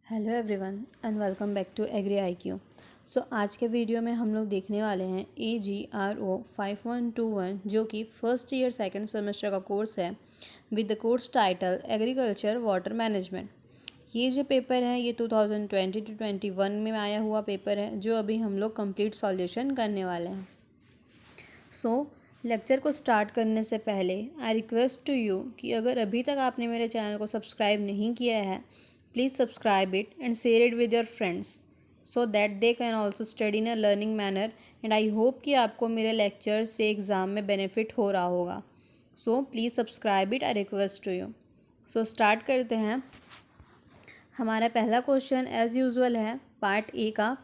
Hello everyone and welcome back to agri IQ। So आज के video में हम लोग देखने वाले हैं AGRO 5121 जो कि फर्स्ट ईयर सेकंड सेमेस्टर का कोर्स है with the course title agriculture water management. ये जो पेपर है ये 2020 to 21 में आया हुआ पेपर है जो अभी हम लोग कंप्लीट सॉल्यूशन करने वाले हैं। लेक्चर को स्टार्ट करने से पहले आई रिक्वेस्ट टू यू कि अगर अभी तक आपने मेरे चैनल को सब्सक्राइब नहीं किया है, please subscribe it and share it with your friends so that they can also study in a learning manner. And I hope कि आपको मेरे लेक्चर से एग्ज़ाम में बेनिफिट हो रहा होगा। So please subscribe it, I request to you. Start करते हैं। हमारा पहला क्वेश्चन एज़ यूजुअल है पार्ट ए का,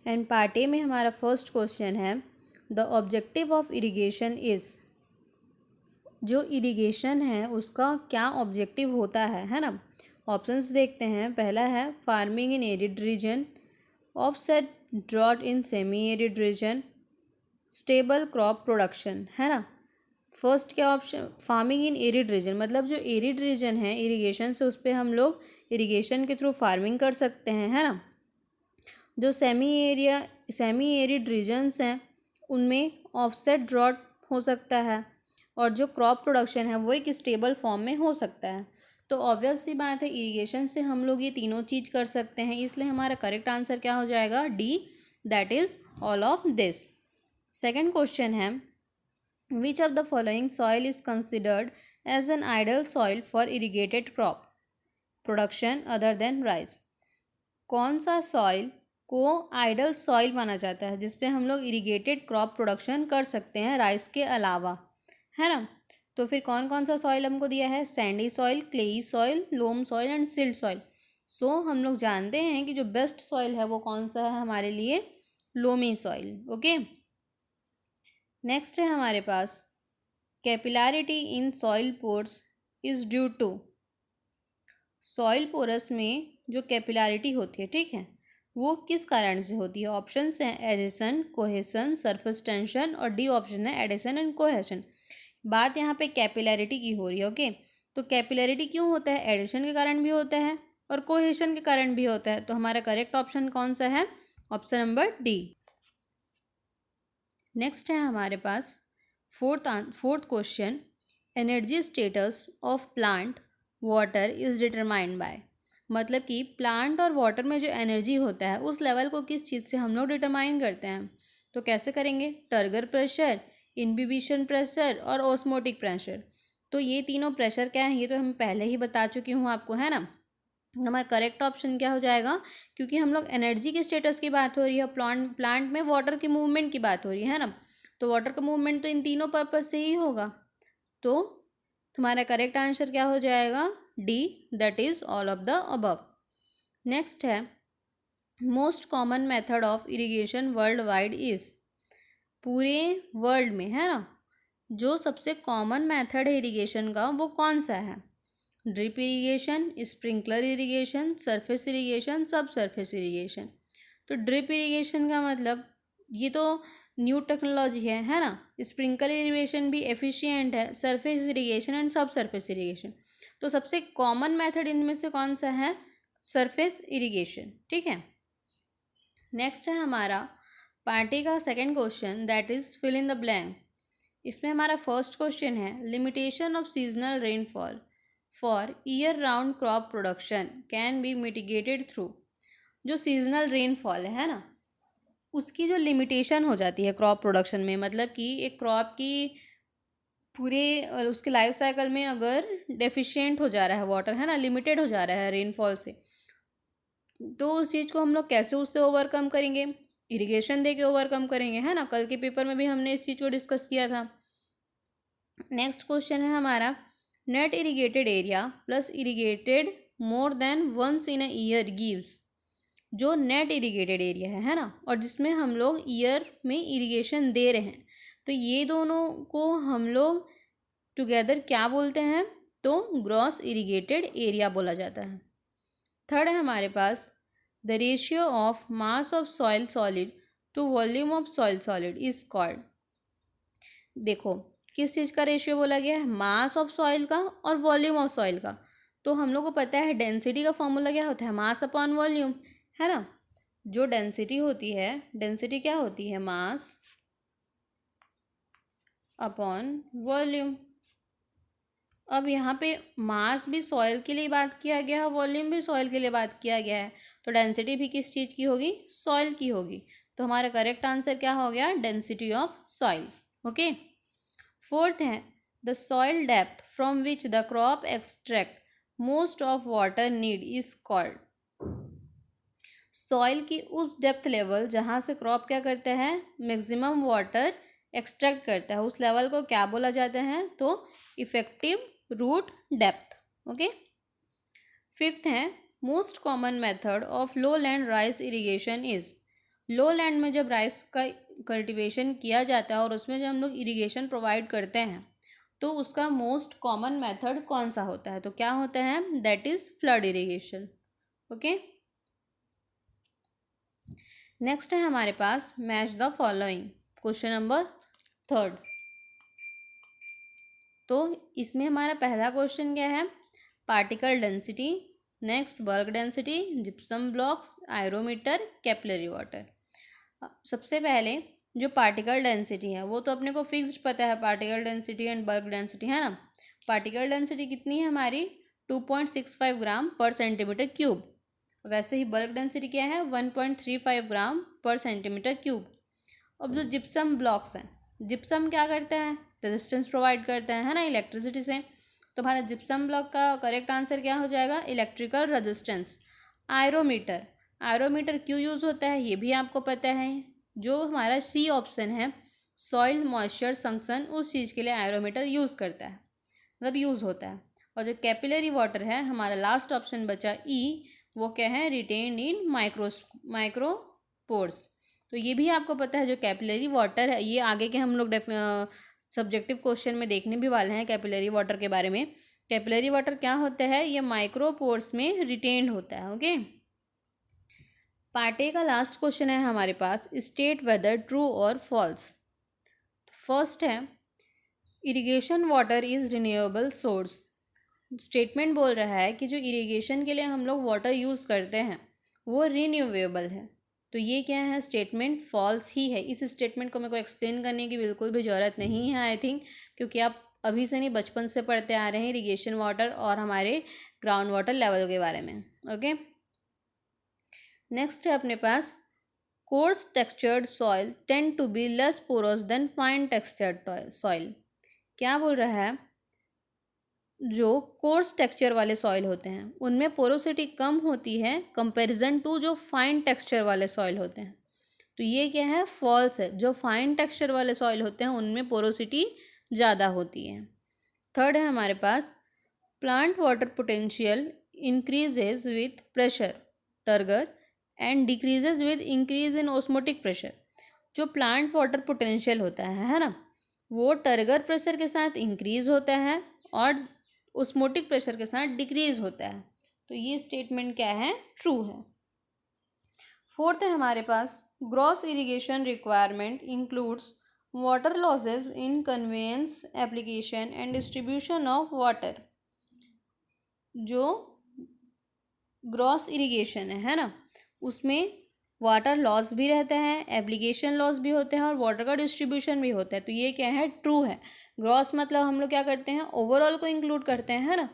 एंड पार्ट ए में हमारा फर्स्ट क्वेश्चन है the objective of irrigation is. जो इरिगेशन है उसका क्या ऑब्जेक्टिव होता है ना। ऑप्शंस देखते हैं। पहला है farming in arid region, offset drought in semi arid region, stable crop production, है ना। फर्स्ट क्या option, farming in arid region, मतलब जो एरिड रीजन है इरिगेशन से उस पर हम लोग इरिगेशन के थ्रू फार्मिंग कर सकते हैं, है ना। जो सेमी एरिड रीजन्स हैं उनमें ऑफसेट ड्रॉट हो सकता है, और जो क्रॉप प्रोडक्शन है वो एक स्टेबल फॉर्म में हो सकता है। तो ऑब्वियस सी बात है इरिगेशन से हम लोग ये तीनों चीज़ कर सकते हैं, इसलिए हमारा करेक्ट आंसर क्या हो जाएगा, D, that is all of this. Second question है which of the following soil is considered as an ideal soil for irrigated crop production other than rice. कौन सा सॉइल को आइडल सॉइल माना जाता है जिसपे हम लोग इरीगेटेड क्रॉप प्रोडक्शन कर सकते हैं राइस के अलावा, है ना। तो फिर कौन कौन सा सॉइल हमको दिया है, sandy soil, clayey soil, loam soil and silt soil. हम लोग जानते हैं कि जो बेस्ट सॉइल है वो कौन सा है हमारे लिए, लोमी सॉइल। ओके, नेक्स्ट है हमारे पास capillarity in soil pores is due to. Soil porous में जो कैपिलरिटी होती है, ठीक है, वो किस कारण से होती है। ऑप्शंस हैं एडिशन, कोहेशन, सरफेस टेंशन, और डी ऑप्शन है एडिशन एंड कोहेशन। बात यहाँ पे कैपिलरिटी की हो रही है। ओके, तो कैपिलरिटी क्यों होता है, एडिशन के कारण भी होता है और कोहेशन के कारण भी होता है। तो हमारा करेक्ट ऑप्शन कौन सा है, ऑप्शन नंबर डी। नेक्स्ट है हमारे पास fourth question, energy status of plant water is determined by. मतलब कि प्लांट और वाटर में जो एनर्जी होता है उस लेवल को किस चीज़ से हम लोग डिटरमाइन करते हैं। तो कैसे करेंगे, टर्गर प्रेशर, इनहिबिशन प्रेशर और ऑस्मोटिक प्रेशर। तो ये तीनों प्रेशर क्या है ये तो हम पहले ही बता चुकी हूँ आपको, है ना। हमारा करेक्ट ऑप्शन क्या हो जाएगा, क्योंकि हम लोग एनर्जी के स्टेटस की बात हो रही है, प्लांट में वाटर की मूवमेंट की बात हो रही है ना। तो वाटर का मूवमेंट तो इन तीनों पर्पज से ही होगा। तो तुम्हारा करेक्ट आंसर क्या हो जाएगा, D, that is all of the above. Next है most common method of irrigation world wide is. पूरे वर्ल्ड में, है ना, जो सबसे कॉमन मेथड है इरिगेशन का वो कौन सा है। Drip irrigation, sprinkler irrigation, surface irrigation, सब सरफेस इरिगेशन। तो ड्रिप इरिगेशन का मतलब ये तो न्यू टेक्नोलॉजी है ना। स्प्रिंकलर इरिगेशन भी एफिशिएंट है, सरफेस इरिगेशन एंड सब सरफेस इरिगेशन। तो सबसे कॉमन मेथड इनमें से कौन सा है, सरफेस इरिगेशन, ठीक है। नेक्स्ट है हमारा पार्टी का second question, that is fill in the blanks. इसमें हमारा फर्स्ट क्वेश्चन है limitation of seasonal rainfall for year round crop production can be mitigated through. जो सीजनल रेनफॉल है ना, उसकी जो लिमिटेशन हो जाती है क्रॉप प्रोडक्शन में, मतलब कि एक क्रॉप की पूरे उसके लाइफ साइकिल में अगर डेफिशिएंट हो जा रहा है वाटर, है ना, लिमिटेड हो जा रहा है रेनफॉल से, तो उस चीज़ को हम लोग कैसे उससे ओवरकम करेंगे, इरिगेशन दे के ओवरकम करेंगे, है ना। कल के पेपर में भी हमने इस चीज़ को डिस्कस किया था। नेक्स्ट क्वेश्चन है हमारा net irrigated area plus irrigated more than once in a year gives. जो नेट इरिगेटेड एरिया है ना, और जिसमें हम लोग ईयर में इरिगेशन दे रहे हैं, तो ये दोनों को हम लोग टुगेदर क्या बोलते हैं, तो ग्रॉस इरिगेटेड एरिया बोला जाता है। थर्ड है हमारे पास the ratio of mass of soil solid to volume of soil solid is called. देखो किस चीज़ का रेशियो बोला गया है, मास ऑफ सॉइल का और वॉल्यूम ऑफ सॉइल का। तो हम लोग को पता है डेंसिटी का फॉर्मूला क्या होता है, मास अपॉन वॉल्यूम, है ना। जो डेंसिटी होती है, डेंसिटी क्या होती है, मास अपॉन वॉल्यूम। अब यहाँ पे मास भी सॉइल के लिए बात किया गया है, वॉल्यूम भी सॉइल के लिए बात किया गया है, तो डेंसिटी भी किस चीज़ की होगी, सॉइल की होगी। तो हमारा करेक्ट आंसर क्या हो गया, density of soil. Okay. Fourth है, the soil depth from which the crop extract most of water need is called. Soil की उस डेप्थ लेवल जहाँ से क्रॉप क्या करता है, मैक्सिमम वाटर एक्सट्रैक्ट करता है, उस लेवल को क्या बोला जाता है, तो effective root depth. Okay. Fifth है, most common method of low land rice irrigation is. Low land में जब राइस का कल्टीवेशन किया जाता है और उसमें जब हम लोग इरिगेशन प्रोवाइड करते हैं तो उसका मोस्ट कॉमन मेथड कौन सा होता है, तो क्या होता है, that is flood irrigation. Okay. Next है हमारे पास match the following, question number 3। तो इसमें हमारा पहला क्वेश्चन क्या है, particle density, next bulk density, gypsum blocks, irometer, capillary water. सबसे पहले जो पार्टिकल डेंसिटी है वो तो अपने को फिक्स्ड पता है, particle density and bulk density, है ना। पार्टिकल डेंसिटी कितनी है हमारी, 2.65 ग्राम पर सेंटीमीटर क्यूब। वैसे ही बल्क डेंसिटी क्या है, 1.35 ग्राम पर सेंटीमीटर क्यूब। अब जो जिप्सम ब्लॉक्स हैं, जिप्सम क्या करता है, रेजिस्टेंस प्रोवाइड करता है ना, इलेक्ट्रिसिटी से। तो हमारा जिप्सम ब्लॉक का करेक्ट आंसर क्या हो जाएगा, इलेक्ट्रिकल रेजिस्टेंस। आयरोमीटर, आयरोमीटर क्यों यूज़ होता है ये भी आपको पता है, जो हमारा सी ऑप्शन है, सॉइल मॉइस्चर संक्शन, उस चीज़ के लिए आयरोमीटर यूज़ करता है, मतलब यूज़ होता है। और जो कैपिलरी वाटर है हमारा लास्ट ऑप्शन बचा ई, वो क्या है, रिटेन्ड इन माइक्रोपोर्स। तो ये भी आपको पता है, जो कैपिलरी वाटर है, ये आगे के हम लोग सब्जेक्टिव क्वेश्चन में देखने भी वाले हैं कैपिलरी वाटर के बारे में। कैपिलरी वाटर क्या होता है, ये माइक्रोपोर्स में रिटेन्ड होता है। ओके। पार्ट ए का लास्ट क्वेश्चन है हमारे पास, स्टेट वेदर ट्रू और फॉल्स। फर्स्ट है, irrigation water is renewable source. Statement बोल रहा है कि जो इरिगेशन के लिए हम लोग वाटर यूज़ करते हैं वो रिन्यूएबल है। तो ये क्या है, स्टेटमेंट फॉल्स ही है। इस स्टेटमेंट को मेरे को एक्सप्लेन करने की बिल्कुल भी ज़रूरत नहीं है आई थिंक, क्योंकि आप अभी से नहीं बचपन से पढ़ते आ रहे हैं इरिगेशन वाटर और हमारे ग्राउंड वाटर लेवल के बारे में। ओके। नेक्स्ट है अपने पास, coarse textured soil tend to be less porous than fine textured soil. क्या बोल रहा है, जो कोर्स टेक्सचर वाले सॉइल होते हैं उनमें पोरोसिटी कम होती है कंपैरिजन टू जो फाइन टेक्सचर वाले सॉइल होते हैं। तो ये क्या है, फॉल्स है। जो फाइन टेक्सचर वाले सॉइल होते हैं उनमें पोरोसिटी ज़्यादा होती है। थर्ड है हमारे पास, plant water potential increases with pressure turgor and decreases with increase in osmotic pressure. जो प्लांट वाटर पोटेंशियल होता है ना, वो टर्गर प्रेशर के साथ इंक्रीज होता है और ऑस्मोटिक प्रेशर के साथ डिक्रीज होता है। तो ये स्टेटमेंट क्या है, ट्रू है। फोर्थ है हमारे पास, gross irrigation requirement includes water losses in conveyance application and distribution of water. जो ग्रॉस इरिगेशन है ना, उसमें वाटर लॉस भी रहता है, एप्लीकेशन लॉस भी होते हैं और वाटर का डिस्ट्रीब्यूशन भी होता है। तो ये क्या है, ट्रू है। ग्रॉस मतलब हम लोग क्या करते हैं, ओवरऑल को इंक्लूड करते हैं, है ना।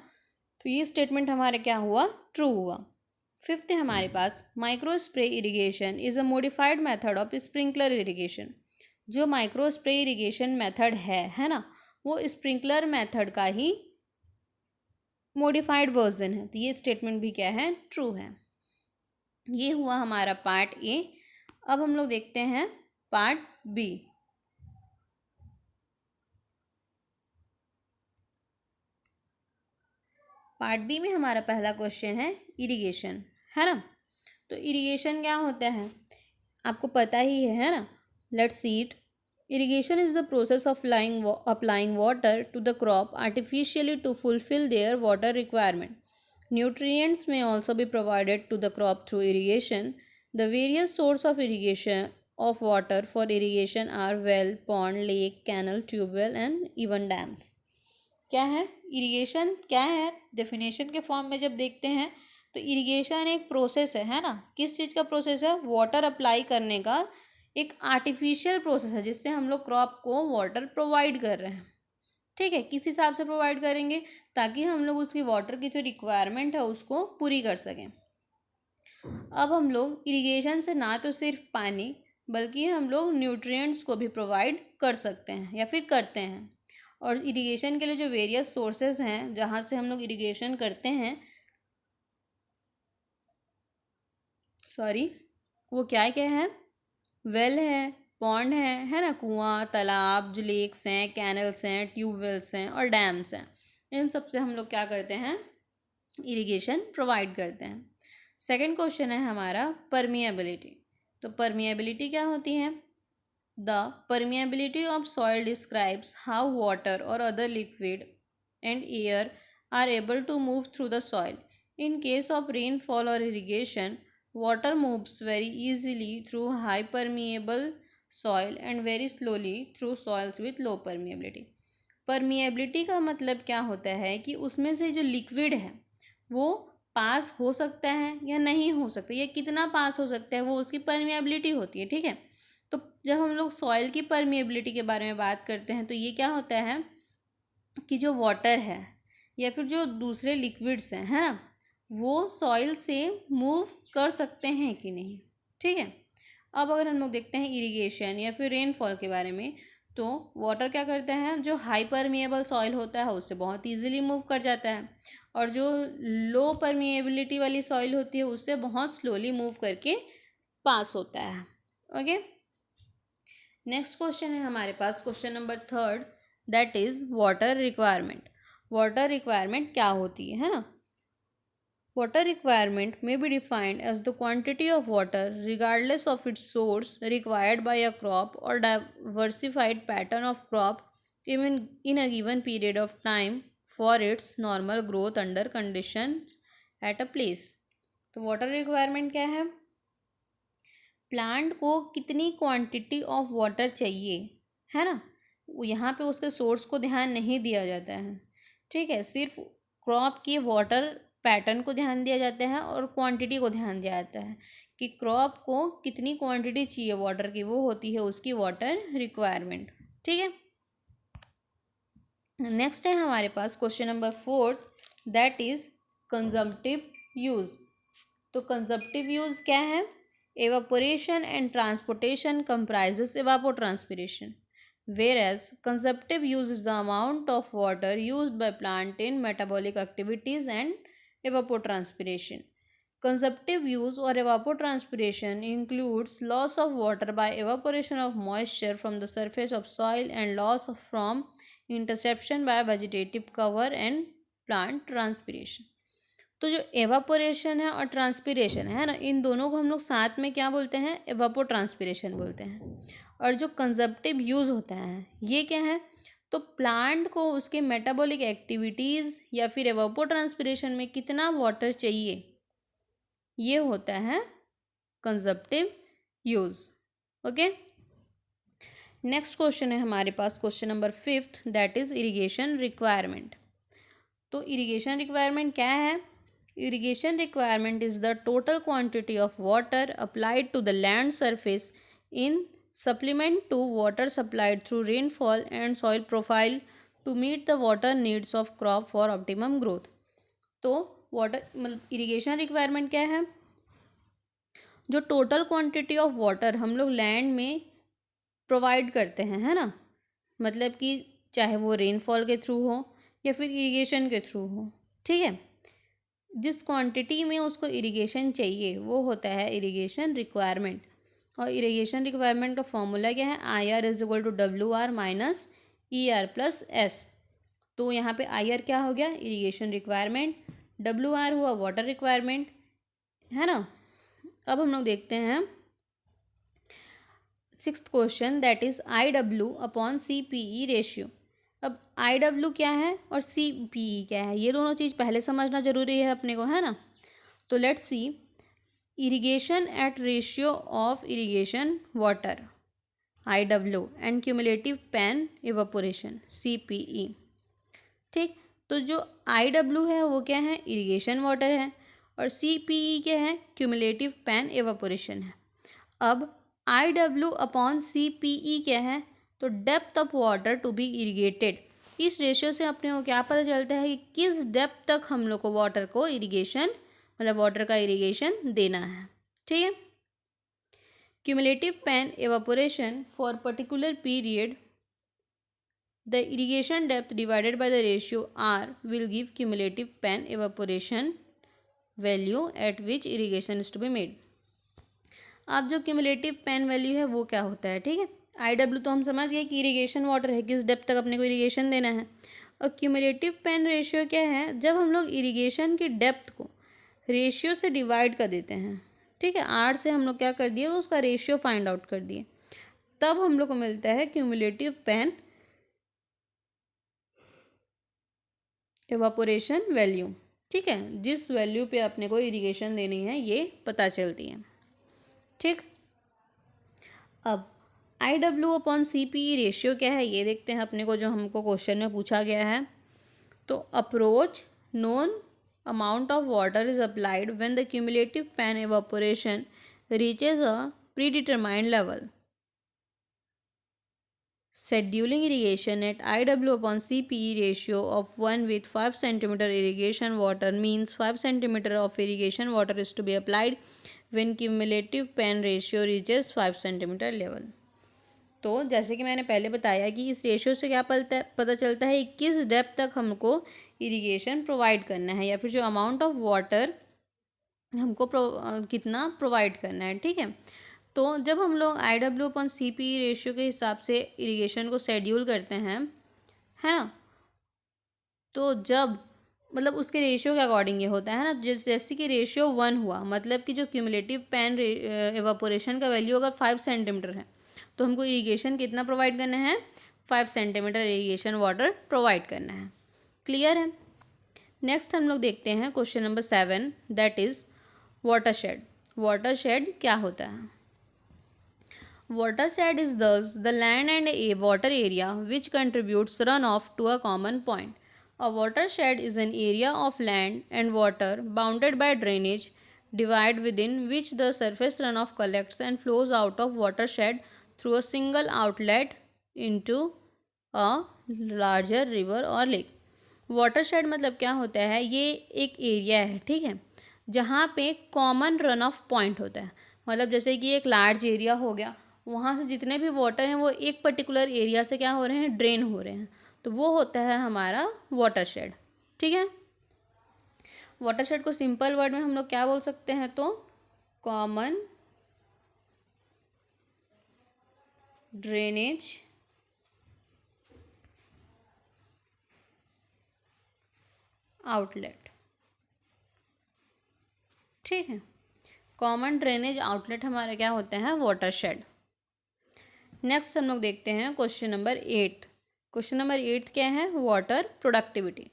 तो ये स्टेटमेंट हमारे क्या हुआ, ट्रू हुआ। फिफ्थ है हमारे पास, micro spray irrigation is a modified method of sprinkler irrigation. जो माइक्रो स्प्रे इरिगेशन मेथड है ना, वो स्प्रिंकलर मेथड का ही मॉडिफाइड वर्जन है। तो ये स्टेटमेंट भी क्या है, ट्रू है। ये हुआ हमारा पार्ट ए। अब हम लोग देखते हैं पार्ट बी। पार्ट बी में हमारा पहला क्वेश्चन है इरिगेशन, है ना। तो इरिगेशन क्या होता है आपको पता ही है ना। Let's see it. Irrigation is the process of applying water to the crop artificially to fulfil their water requirement. Nutrients may also be provided to the crop through irrigation. The various sources of irrigation of water for irrigation are well, pond, lake, canal, tube well, and even dams. क्या है irrigation, क्या है definition के form में जब देखते हैं तो इरिगेशन एक प्रोसेस है ना। किस चीज़ का प्रोसेस है? वाटर अप्लाई करने का एक आर्टिफिशियल प्रोसेस है जिससे हम लोग क्रॉप को वाटर प्रोवाइड कर रहे हैं। ठीक है, किस हिसाब से प्रोवाइड करेंगे? ताकि हम लोग उसकी वाटर की जो रिक्वायरमेंट है उसको पूरी कर सकें। अब हम लोग इरिगेशन से ना तो सिर्फ पानी बल्कि हम लोग न्यूट्रिएंट्स को भी प्रोवाइड कर सकते हैं या फिर करते हैं। और इरिगेशन के लिए जो वेरियस सोर्सेज हैं जहाँ से हम लोग इरिगेशन करते हैं, सॉरी, वो क्या क्या है? वेल है, पॉन्ड है ना, कुआं, तालाब, जो लेक्स हैं, कैनल्स हैं, ट्यूबवेल्स हैं और डैम्स हैं। इन सब से हम लोग क्या करते हैं? इरिगेशन प्रोवाइड करते हैं। सेकंड क्वेश्चन है हमारा परमिएबिलिटी। तो परमिएबिलिटी क्या होती है? The permeability of soil describes how water or other liquid and air are able to move through the soil. In case of rainfall or irrigation, water moves very easily through high permeable soil and very slowly through soils with low permeability. Permeability का मतलब क्या होता है कि उसमें से जो liquid है वो पास हो सकता है या नहीं हो सकता, या कितना पास हो सकता है, वो उसकी परमिएबिलिटी होती है। ठीक है, तो जब हम लोग सॉइल की परमिएबिलिटी के बारे में बात करते हैं तो ये क्या होता है कि जो वाटर है या फिर जो दूसरे लिक्विड्स हैं, है ना, वो सॉइल से मूव कर सकते हैं कि नहीं। ठीक है, अब अगर हम लोग देखते हैं इरिगेशन या फिर रेनफॉल के बारे में, तो वाटर क्या करते हैं, जो हाई परमिएबल सॉइल होता है उससे बहुत इजीली मूव कर जाता है, और जो लो परमिएबिलिटी वाली सॉइल होती है उससे बहुत स्लोली मूव करके पास होता है। ओके, नेक्स्ट क्वेश्चन है हमारे पास, question number third, that is water requirement. Water requirement क्या होती है ना? Water requirement may be defined as the quantity of water, regardless of its source, required by a crop or diversified pattern of crop even in a given period of time for its normal growth under conditions at a place. तो water requirement क्या है? Plant को कितनी quantity of water चाहिए, है ना, यहाँ पे उसके सोर्स को ध्यान नहीं दिया जाता है। ठीक है, सिर्फ क्रॉप की वाटर पैटर्न को ध्यान दिया जाता है और क्वांटिटी को ध्यान दिया जाता है कि क्रॉप को कितनी क्वांटिटी चाहिए वाटर की, वो होती है उसकी वाटर रिक्वायरमेंट। ठीक है, नेक्स्ट है हमारे पास question number fourth, that is consumptive use. तो कंजम्पटिव यूज क्या है? Evaporation and transportation comprises evapotranspiration, whereas consumptive use is the amount of water used by plant in metabolic activities and evapotranspiration. Consumptive use or evapotranspiration includes loss of water by evaporation of moisture from the surface of soil and loss from interception by vegetative cover and plant transpiration. तो जो evaporation है और transpiration है ना, इन दोनों को हम लोग साथ में क्या बोलते हैं? एवापोट्रांसपीरेशन बोलते हैं। और जो कंजप्टिव यूज़ होता है ये क्या है? तो प्लांट को उसके मेटाबॉलिक एक्टिविटीज़ या फिर एवापोट्रांसपीरेशन में कितना वाटर चाहिए, ये होता है consumptive use. Okay, next question है हमारे पास, question number fifth, that is irrigation requirement. तो इरिगेशन रिक्वायरमेंट क्या है? Irrigation requirement is the total quantity of water applied to the land surface in supplement to water supplied through rainfall and soil profile to meet the water needs of crop for optimum growth. तो water मतलब irrigation requirement क्या है? जो total quantity of water हम लोग land में provide करते हैं, है ना, मतलब कि चाहे वो रेनफॉल के थ्रू हो या फिर इरिगेशन के थ्रू हो। ठीक है, जिस क्वांटिटी में उसको इरिगेशन चाहिए वो होता है इरिगेशन रिक्वायरमेंट। और इरिगेशन रिक्वायरमेंट का फॉर्मूला क्या है? I R is equal to W R minus E R plus S. तो यहाँ पे आई आर क्या हो गया? इरिगेशन रिक्वायरमेंट, डब्ल्यू आर हुआ वाटर रिक्वायरमेंट, है ना। अब हम लोग देखते हैं sixth question, that is I W upon C P E ratio. अब आई डब्ल्यू क्या है और सी पी ई क्या है, ये दोनों चीज़ पहले समझना जरूरी है अपने को, है ना। तो let's see irrigation at ratio of irrigation water I W and cumulative pan evaporation C P E. ठीक। तो जो IW है वो क्या है, इरिगेशन वाटर है, और CPE क्या है, क्यूमुलेटिव पैन एवापोरेशन है। अब IW अपॉन CPE क्या है, तो depth of water to be irrigated. इस रेशियो से अपने को क्या पता चलता है कि किस डेप्थ तक हम लोग को वाटर को इरिगेशन, मतलब वाटर का इरिगेशन देना है। ठीक है। Cumulative pan evaporation for particular period, the irrigation depth divided by the ratio R will give cumulative pan evaporation value at which irrigation is to be made। अब जो cumulative pan value है वो क्या होता है, ठीक है। IW तो हम समझ गए कि इरिगेशन वाटर है, किस डेप्थ तक अपने को इरिगेशन देना है। और क्यूमुलेटिव पैन रेशियो क्या है, जब हम लोग इरिगेशन की डेप्थ को रेशियो से डिवाइड कर देते हैं, ठीक है, R से हम लोग क्या कर दिए, उसका रेशियो फाइंड आउट कर दिए, तब हम लोग को मिलता है क्यूमुलेटिव पैन एवापोरेशन वैल्यू। ठीक है, जिस वैल्यू पे अपने को इरिगेशन देनी है ये पता चलती है। ठीक। अब IW अपॉन CPE रेशियो क्या है ये देखते हैं अपने को, जो हमको क्वेश्चन में पूछा गया है। तो approach known amount of water is applied when the cumulative pan evaporation reaches a predetermined level. Scheduling irrigation at IW upon CPE ratio of 1 with 5 cm irrigation water means 5 cm of irrigation water is to be applied when cumulative pan ratio reaches 5 cm level। तो जैसे कि मैंने पहले बताया कि इस ratio से क्या पता चलता है किस डेप्थ तक हमको इरिगेशन प्रोवाइड करना है, या फिर जो अमाउंट ऑफ वाटर हमको कितना प्रोवाइड करना है। ठीक है। तो जब हम लोग IW अपॉन CPE रेशियो के हिसाब से इरिगेशन को शेड्यूल करते हैं, है ना, तो जब मतलब उसके रेशियो के अकॉर्डिंग ये होता है ना, जैसे कि रेशियो 1 हुआ, मतलब कि जो क्यूमुलेटिव पैन एवापोरेशन का वैल्यू अगर 5 सेंटीमीटर है, तो हमको इरिगेशन कितना प्रोवाइड करना है, 5 सेंटीमीटर इरिगेशन वाटर प्रोवाइड करना है। क्लियर है। नेक्स्ट हम लोग देखते हैं question number 7, that is watershed. Watershed क्या होता है। Watershed is thus the land and a water area which contributes runoff to a common point. A watershed is an area of land and water bounded by drainage divide within which the surface runoff collects and flows out of watershed through a single outlet into a larger river or lake। Watershed मतलब क्या होता है, ये एक area है, ठीक है, जहाँ पे कॉमन रन ऑफ पॉइंट होता है। मतलब जैसे कि एक लार्ज एरिया हो गया, वहाँ से जितने भी वाटर हैं वो एक पर्टिकुलर एरिया से क्या हो रहे हैं, ड्रेन हो रहे हैं, तो वो होता है हमारा वाटरशेड। ठीक है। वाटरशेड को सिंपल वर्ड में हम लोग क्या बोल सकते हैं, तो कॉमन ड्रेनेज आउटलेट। ठीक है, कॉमन ड्रेनेज आउटलेट हमारे क्या होते हैं, वाटरशेड। नेक्स्ट हम लोग देखते हैं क्वेश्चन नंबर 8। क्वेश्चन नंबर 8 क्या है, water productivity.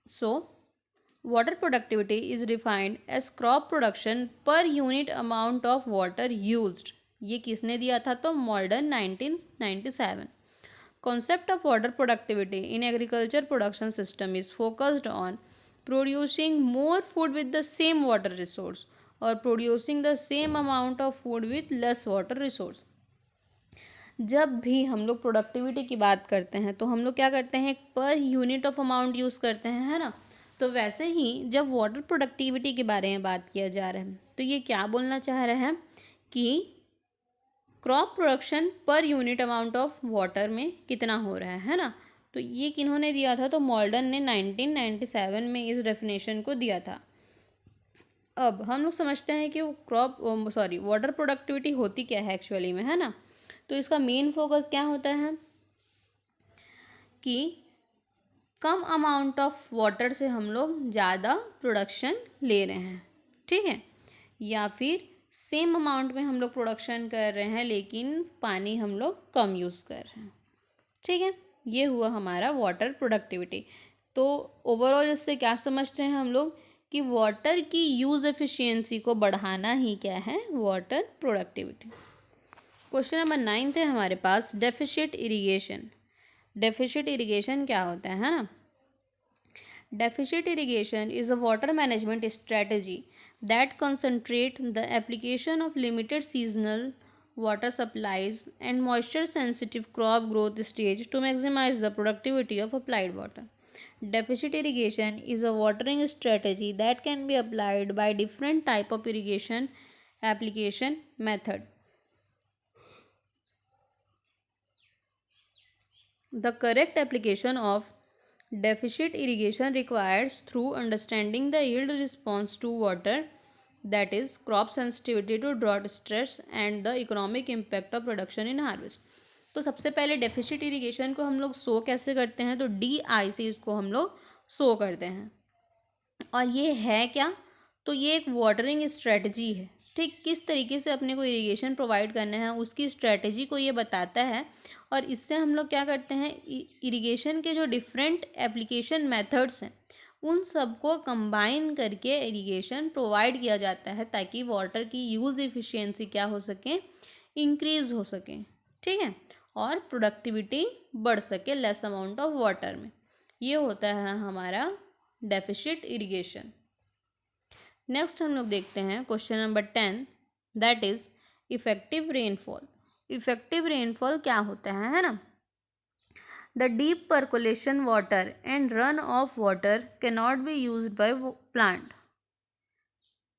So water productivity is defined as crop production per unit amount of water used. ये किसने दिया था, तो मॉल्डन 1997। Concept of water productivity in agriculture production system is focused on producing more food with the same water resource or producing the same amount of food with less water resource। जब भी हम लोग productivity की बात करते हैं तो हम लोग क्या करते हैं, per unit of amount use करते हैं, है ना। तो वैसे ही जब वाटर प्रोडक्टिविटी के बारे में बात किया जा रहा है तो ये क्या बोलना चाह रहे हैं कि crop production per unit amount of water में कितना हो रहा है ना। तो ये किन्होंने दिया था, तो मॉल्डन ने 1997 में इस डेफिनेशन को दिया था। अब हम लोग समझते हैं कि वाटर प्रोडक्टिविटी होती क्या है एक्चुअली में, है ना। तो इसका मेन फोकस क्या होता है कि कम अमाउंट ऑफ वाटर से हम लोग ज़्यादा प्रोडक्शन ले रहे हैं, ठीक है, या फिर सेम अमाउंट में हम लोग प्रोडक्शन कर रहे हैं लेकिन पानी हम लोग कम यूज़ कर रहे हैं। ठीक है, ये हुआ हमारा वाटर प्रोडक्टिविटी। तो ओवरऑल इससे क्या समझते हैं हम लोग कि वाटर की यूज़ एफिशिएंसी को बढ़ाना ही क्या है, वाटर प्रोडक्टिविटी। क्वेश्चन नंबर 9 है हमारे पास, डेफिशिएंट इरिगेशन। डेफिशिट इरिगेशन क्या होता है ना? Deficit irrigation is a water management strategy that concentrates the application of limited seasonal water supplies and moisture sensitive crop growth stage to maximize the productivity of applied water. Deficit irrigation is a watering strategy that can be applied by different type of irrigation application method. The correct application of deficit irrigation requires through understanding the yield response to water, that is crop sensitivity to drought stress and the economic impact of production in harvest. तो सबसे पहले deficit irrigation को हम लोग show कैसे करते हैं? तो DI से इसको हम लोग शो करते हैं। और ये है क्या? तो ये एक वाटरिंग स्ट्रेटजी है। ठीक किस तरीके से अपने को इरिगेशन प्रोवाइड करना है उसकी स्ट्रेटजी को ये बताता है। और इससे हम लोग क्या करते हैं, इरिगेशन के जो डिफरेंट एप्लीकेशन मेथड्स हैं उन सबको कंबाइन करके इरिगेशन प्रोवाइड किया जाता है ताकि वाटर की यूज़ इफ़िशियंसी क्या हो सके, इंक्रीज़ हो सके। ठीक है, और प्रोडक्टिविटी बढ़ सके लेस अमाउंट ऑफ वाटर में। ये होता है हमारा डेफिशिट इरिगेशन। नेक्स्ट हम लोग देखते हैं question number 10, that is effective rainfall. Effective rainfall क्या होता है ना? The deep percolation water and run off water can not be used by plant.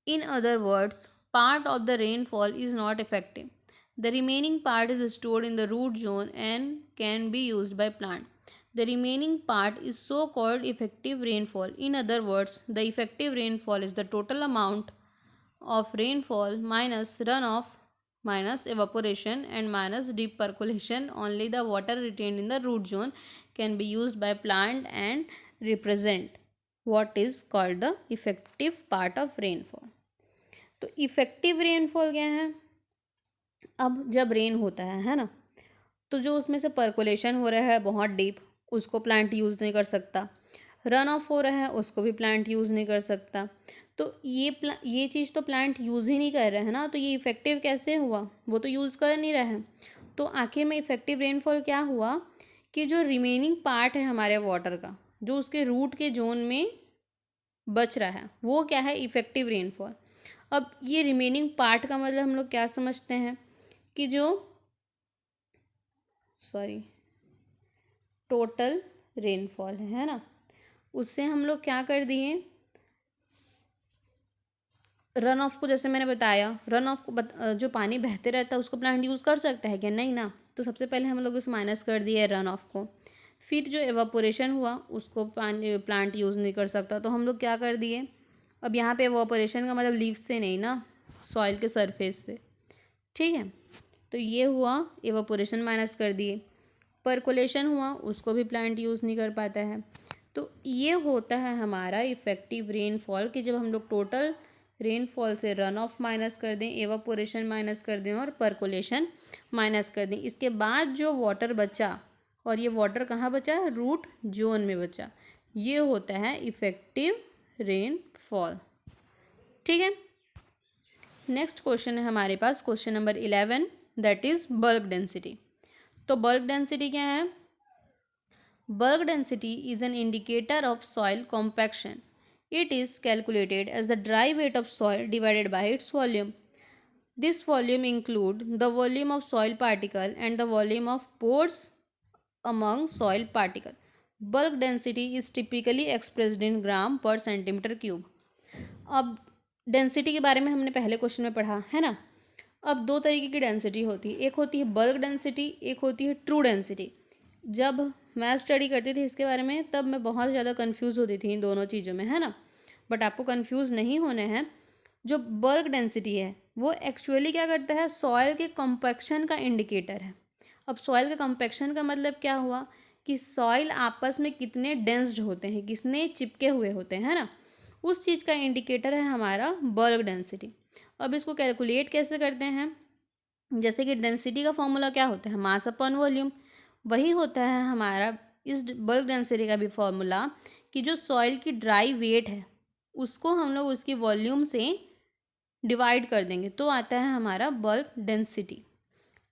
In other words, part of the rainfall is not effective. The remaining part is stored in the root zone and can be used by plant. The remaining part is so called effective rainfall. In other words, the effective rainfall is the total amount of rainfall minus runoff minus evaporation and minus deep percolation. Only the water retained in the root zone can be used by plant and represent what is called the effective part of rainfall. तो effective rainfall क्या है? अब जब rain होता है ना, तो जो उसमें से पर्कोलेशन हो रहा है बहुत डीप, उसको प्लांट यूज़ नहीं कर सकता। रन ऑफ हो रहा है, उसको भी प्लांट यूज़ नहीं कर सकता। तो ये चीज़ तो प्लांट यूज़ ही नहीं कर रहे हैं ना, तो ये इफ़ेक्टिव कैसे हुआ? वो तो यूज़ कर नहीं रहे हैं। तो आखिर में इफ़ेक्टिव रेनफॉल क्या हुआ कि जो रिमेनिंग पार्ट है हमारे वाटर का, जो उसके रूट के जोन में बच रहा है, वो क्या है? Effective rainfall. अब ये रिमेनिंग पार्ट का मतलब हम लोग क्या समझते हैं कि जो टोटल रेनफॉल है ना, उससे हम लोग क्या कर दिए, रन ऑफ को, जैसे मैंने बताया रन ऑफ को जो पानी बहते रहता है उसको प्लांट यूज़ कर सकता है क्या? नहीं ना। तो सबसे पहले हम लोग इस माइनस कर दिए रन ऑफ को। फिर जो एवापोरेशन हुआ उसको पानी प्लांट यूज़ नहीं कर सकता, तो हम लोग क्या कर दिए, अब यहाँ पे एवापोरेशन का मतलब लीव्स से नहीं ना, सॉइल के सरफेस से। ठीक है, तो ये हुआ, एवापोरेशन माइनस कर दिए। परकोलेशन हुआ, उसको भी प्लांट यूज़ नहीं कर पाता है। तो ये होता है हमारा इफ़ेक्टिव रेनफॉल कि जब हम लोग टोटल रेनफॉल से रन ऑफ माइनस कर दें, एवापोरेशन माइनस कर दें और परकोलेशन माइनस कर दें, इसके बाद जो वाटर बचा, और ये वाटर कहाँ बचा? रूट जोन में बचा। ये होता है इफ़ेक्टिव रेनफॉल। ठीक है, नेक्स्ट क्वेश्चन है हमारे पास question number 11, that is bulk density. तो बल्क डेंसिटी क्या है? Bulk density is an indicator of soil compaction. It is calculated as the dry weight of soil divided by its volume. This volume include the volume of soil particle and the volume of pores among soil particle. Bulk density is typically expressed in gram per centimetre cube. अब density के बारे में हमने पहले question में पढ़ा है ना। अब दो तरीके की डेंसिटी होती है, एक होती है बल्क डेंसिटी, एक होती है ट्रू डेंसिटी। जब मैं स्टडी करती थी इसके बारे में तब मैं बहुत ज़्यादा कंफ्यूज होती थी इन दोनों चीज़ों में, है ना। बट आपको कंफ्यूज नहीं होने हैं। जो बल्क डेंसिटी है वो एक्चुअली क्या करता है, सॉइल के कॉम्पैक्शन का इंडिकेटर है। अब सॉइल के कॉम्पैक्शन का मतलब क्या हुआ कि सॉइल आपस में कितने डेंस्ड होते हैं, कितने चिपके हुए होते हैं, है ना। उस चीज़ का इंडिकेटर है हमारा बल्क डेंसिटी। अब इसको कैलकुलेट कैसे करते हैं? जैसे कि डेंसिटी का फॉर्मूला क्या होता है? Mass upon volume. वही होता है हमारा इस बल्क डेंसिटी का भी फॉर्मूला कि जो सॉइल की ड्राई वेट है उसको हम लोग उसकी वॉल्यूम से डिवाइड कर देंगे तो आता है हमारा बल्क डेंसिटी।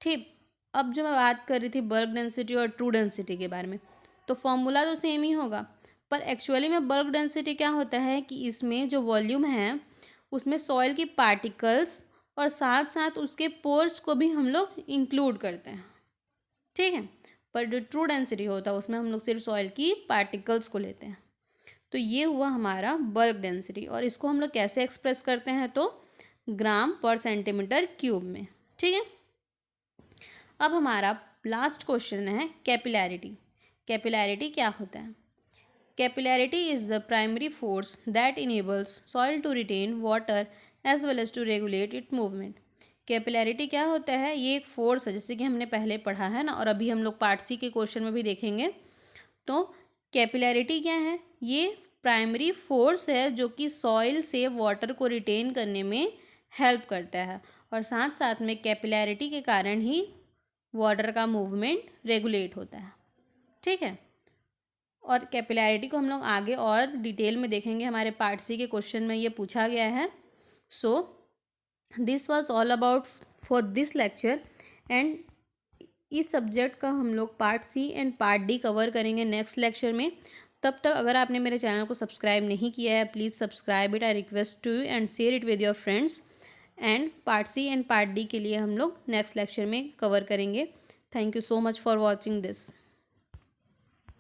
ठीक, अब जो मैं बात कर रही थी बल्क डेंसिटी और ट्रू डेंसिटी के बारे में, तो फॉर्मूला तो सेम ही होगा, पर एक्चुअली में बल्क डेंसिटी क्या होता है कि इसमें जो वॉल्यूम है उसमें सॉइल की पार्टिकल्स और साथ साथ उसके पोर्स को भी हम लोग इंक्लूड करते हैं, ठीक है। पर जो ट्रू डेंसिटी होता है उसमें हम लोग सिर्फ सॉइल की पार्टिकल्स को लेते हैं। तो ये हुआ हमारा बल्क डेंसिटी, और इसको हम लोग कैसे एक्सप्रेस करते हैं, तो ग्राम पर सेंटीमीटर क्यूब में, ठीक है। अब हमारा लास्ट क्वेश्चन है कैपिलैरिटी। कैपिलैरिटी क्या होता है? Capillarity is the primary force that enables soil to retain water as well as to regulate it movement. Capillarity क्या होता है? ये एक फोर्स है, जैसे कि हमने पहले पढ़ा है ना, और अभी हम लोग पार्ट सी के क्वेश्चन में भी देखेंगे। तो कैपिलैरिटी क्या है? ये प्राइमरी फोर्स है जो कि सॉइल से वाटर को रिटेन करने में हेल्प करता है, और साथ साथ में कैपिलैरिटी के कारण ही वाटर का मूवमेंट रेगुलेट होता है, ठीक है। और कैपिलैरिटी को हम लोग आगे और डिटेल में देखेंगे, हमारे पार्ट सी के क्वेश्चन में ये पूछा गया है। So this was all about for this lecture, and इस सब्जेक्ट का हम लोग part C and part D cover करेंगे नेक्स्ट लेक्चर में। तब तक अगर आपने मेरे चैनल को सब्सक्राइब नहीं किया है, please subscribe it, I request to you, and share it with your friends. And part C and part D के लिए हम लोग नेक्स्ट लेक्चर में कवर करेंगे। Thank you so much for watching this.